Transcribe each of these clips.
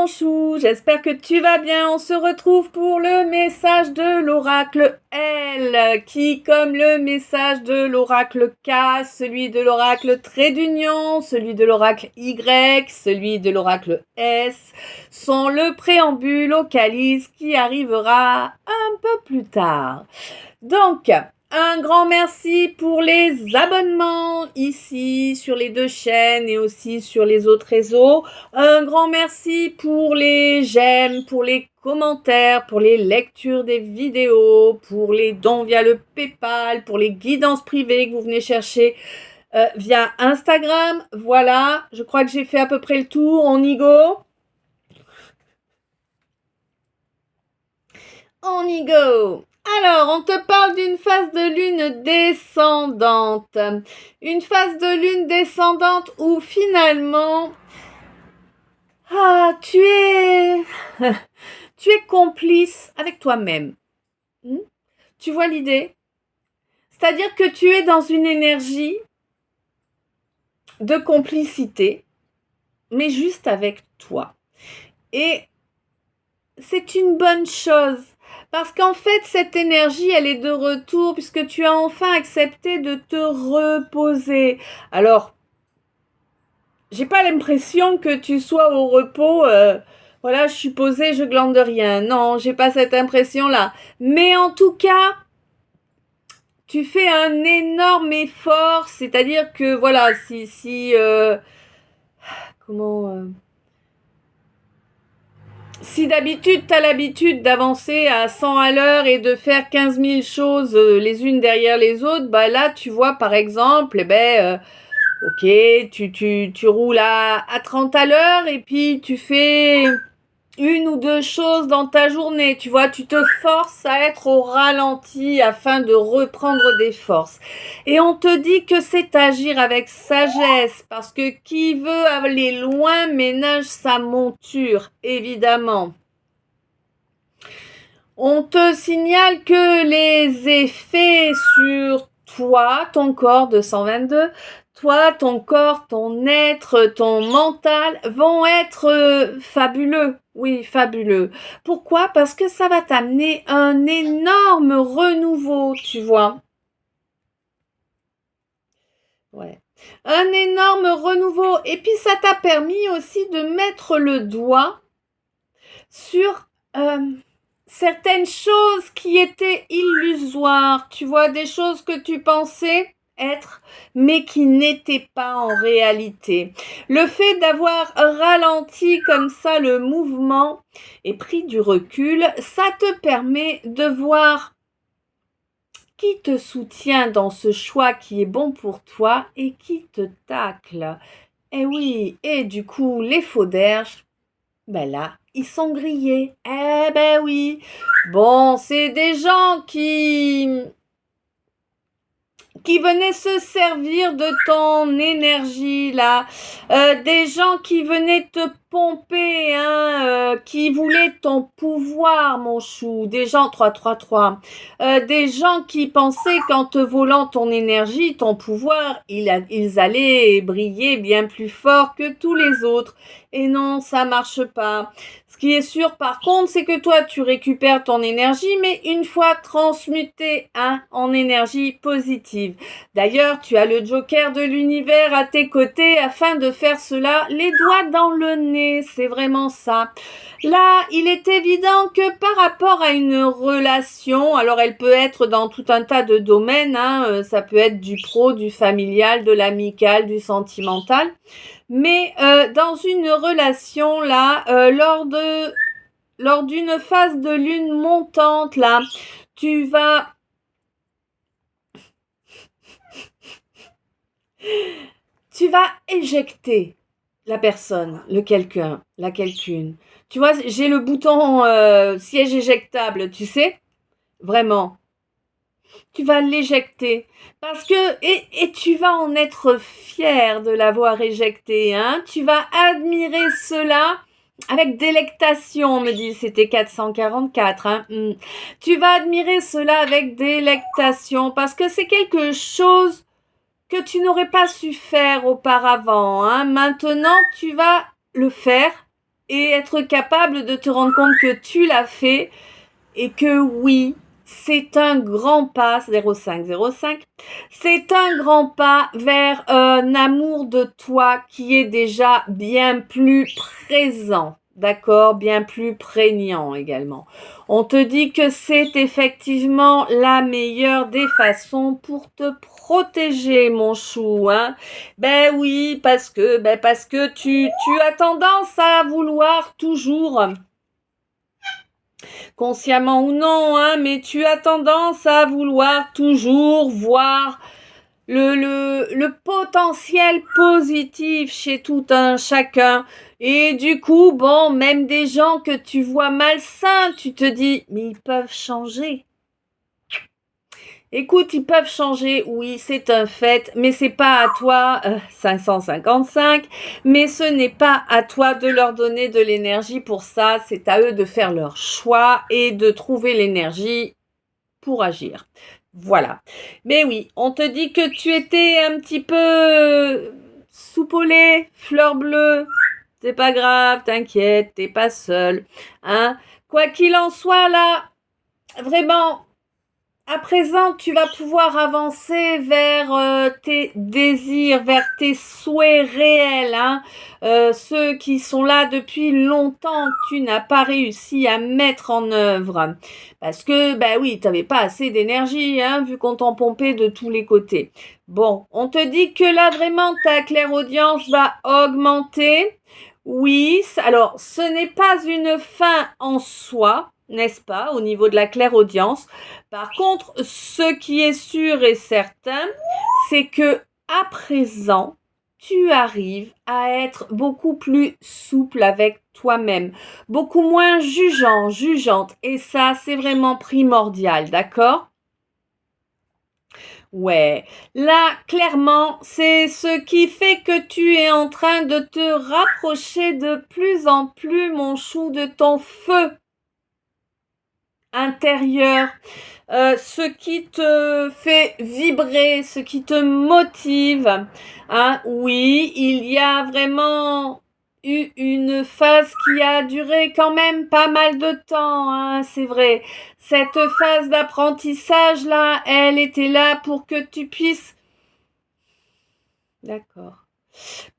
mon chou, j'espère que tu vas bien. On se retrouve pour le message de l'oracle L, qui, comme le message de l'oracle K, celui de l'oracle trait d'union, celui de l'oracle Y, celui de l'oracle S, sont le préambule au calice qui arrivera un peu plus tard. Donc, un grand merci pour les abonnements ici sur les deux chaînes et aussi sur les autres réseaux. Un grand merci pour les j'aime, pour les commentaires, pour les lectures des vidéos, pour les dons via le PayPal, pour les guidances privées que vous venez chercher via Instagram. Voilà, je crois que j'ai fait à peu près le tour. On y go. On y go. Alors, on te parle d'une phase de lune descendante. Une phase de lune descendante où finalement, tu es complice avec toi-même. Tu vois l'idée? C'est-à-dire que tu es dans une énergie de complicité, mais juste avec toi. Et c'est une bonne chose. Parce qu'en fait, cette énergie, elle est de retour puisque tu as enfin accepté de te reposer. Alors, j'ai pas l'impression que tu sois au repos, voilà, je suis posée, je glande rien. Non, j'ai pas cette impression-là. Mais en tout cas, tu fais un énorme effort, c'est-à-dire que, voilà, si d'habitude, tu as l'habitude d'avancer à 100 à l'heure et de faire 15 000 choses les unes derrière les autres, bah là, tu vois, par exemple, ok, tu roules à 30 à l'heure et puis tu fais une ou deux choses dans ta journée, tu vois, tu te forces à être au ralenti afin de reprendre des forces. Et on te dit que c'est agir avec sagesse, parce que qui veut aller loin ménage sa monture, évidemment. On te signale que les effets sur toi, ton corps 222, toi, ton corps, ton être, ton mental vont être fabuleux. Oui, fabuleux. Pourquoi? Parce que ça va t'amener un énorme renouveau, tu vois. Ouais. Un énorme renouveau. Et puis ça t'a permis aussi de mettre le doigt sur certaines choses qui étaient illusoires, tu vois, des choses que tu pensais être, mais qui n'étaient pas en réalité. Le fait d'avoir ralenti comme ça le mouvement et pris du recul, ça te permet de voir qui te soutient dans ce choix qui est bon pour toi et qui te tacle. Et oui, et du coup, les faux d'herbe, ben là, ils sont grillés. Eh ben oui. Bon, c'est des gens qui venaient se servir de ton énergie là, des gens qui venaient te pomper, qui voulaient ton pouvoir, mon chou, des gens 333, des gens qui pensaient qu'en te volant ton énergie, ton pouvoir, ils allaient briller bien plus fort que tous les autres. Et non, ça marche pas. Ce qui est sûr, par contre, c'est que toi, tu récupères ton énergie, mais une fois transmutée en énergie positive. D'ailleurs, tu as le joker de l'univers à tes côtés afin de faire cela les doigts dans le nez. C'est vraiment ça. Là, il est évident que par rapport à une relation, alors elle peut être dans tout un tas de domaines, ça peut être du pro, du familial, de l'amical, du sentimental, mais dans une relation là, lors d'une phase de lune montante là, tu vas éjecter la personne, le quelqu'un, la quelqu'une. Tu vois, j'ai le bouton siège éjectable, tu sais, vraiment. Tu vas l'éjecter parce que et tu vas en être fier de l'avoir éjecté, hein. Tu vas admirer cela avec délectation, on me dit, c'était 444, hein. Tu vas admirer cela avec délectation parce que c'est quelque chose que tu n'aurais pas su faire auparavant, hein. Maintenant, tu vas le faire et être capable de te rendre compte que tu l'as fait et que oui, c'est un grand pas, 0505, c'est un grand pas vers un amour de toi qui est déjà bien plus présent, d'accord, bien plus prégnant également. On te dit que c'est effectivement la meilleure des façons pour te protéger, mon chou, hein. Ben oui, parce que tu as tendance à vouloir toujours, consciemment ou non, hein, mais tu as tendance à vouloir toujours voir le potentiel positif chez tout un chacun. Et du coup, bon, même des gens que tu vois malsains, tu te dis, mais ils peuvent changer. Écoute, ils peuvent changer, oui, c'est un fait, mais c'est pas à toi, 555, mais ce n'est pas à toi de leur donner de l'énergie pour ça, c'est à eux de faire leur choix et de trouver l'énergie pour agir. Voilà. Mais oui, on te dit que tu étais un petit peu soupe au lait, fleur bleue. C'est pas grave, t'inquiète, t'es pas seule. Hein? Quoi qu'il en soit, là, vraiment, à présent, tu vas pouvoir avancer vers tes désirs, vers tes souhaits réels, hein, ceux qui sont là depuis longtemps, que tu n'as pas réussi à mettre en œuvre. Parce que, ben oui, tu n'avais pas assez d'énergie, hein, vu qu'on t'en pompait de tous les côtés. Bon, on te dit que là, vraiment, ta clairaudience va augmenter. Oui, alors, ce n'est pas une fin en soi, n'est-ce pas, au niveau de la clairaudience. Par contre, ce qui est sûr et certain, c'est que à présent, tu arrives à être beaucoup plus souple avec toi-même, beaucoup moins jugeante. Et ça, c'est vraiment primordial, d'accord? Ouais, là, clairement, c'est ce qui fait que tu es en train de te rapprocher de plus en plus, mon chou, de ton feu intérieur. Ce qui te fait vibrer, ce qui te motive. Hein, oui, il y a vraiment eu une phase qui a duré quand même pas mal de temps, hein, c'est vrai. Cette phase d'apprentissage là, elle était là pour que tu puisses... D'accord.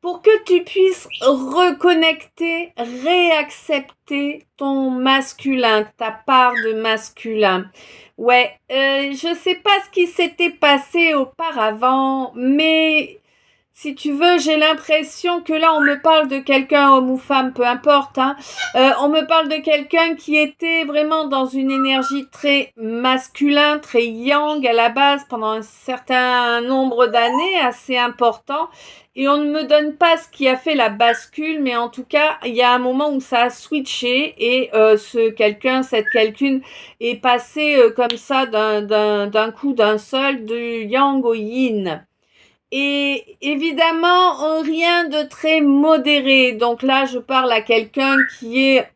Pour que tu puisses reconnecter, réaccepter ton masculin, ta part de masculin. Ouais, je sais pas ce qui s'était passé auparavant, mais si tu veux, j'ai l'impression que là, on me parle de quelqu'un, homme ou femme, peu importe, hein. On me parle de quelqu'un qui était vraiment dans une énergie très masculin, très yang à la base pendant un certain nombre d'années, assez important. Et on ne me donne pas ce qui a fait la bascule, mais en tout cas, il y a un moment où ça a switché et cette quelqu'une est passé comme ça d'un coup d'un seul, du yang au yin. Et évidemment, rien de très modéré. Donc là, je parle à quelqu'un qui est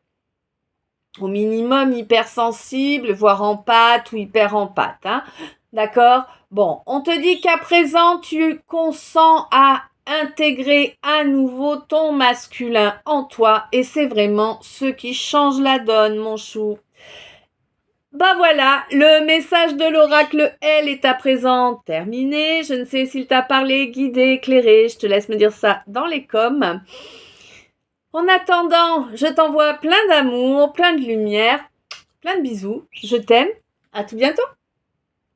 au minimum hypersensible, voire empathe ou hyper empathe. Hein. D'accord? Bon, on te dit qu'à présent, tu consens à intégrer à nouveau ton masculin en toi. Et c'est vraiment ce qui change la donne, mon chou. Bah voilà, le message de l'oracle L est à présent terminé. Je ne sais s'il t'a parlé, guidé, éclairé. Je te laisse me dire ça dans les coms. En attendant, je t'envoie plein d'amour, plein de lumière, plein de bisous. Je t'aime. À tout bientôt.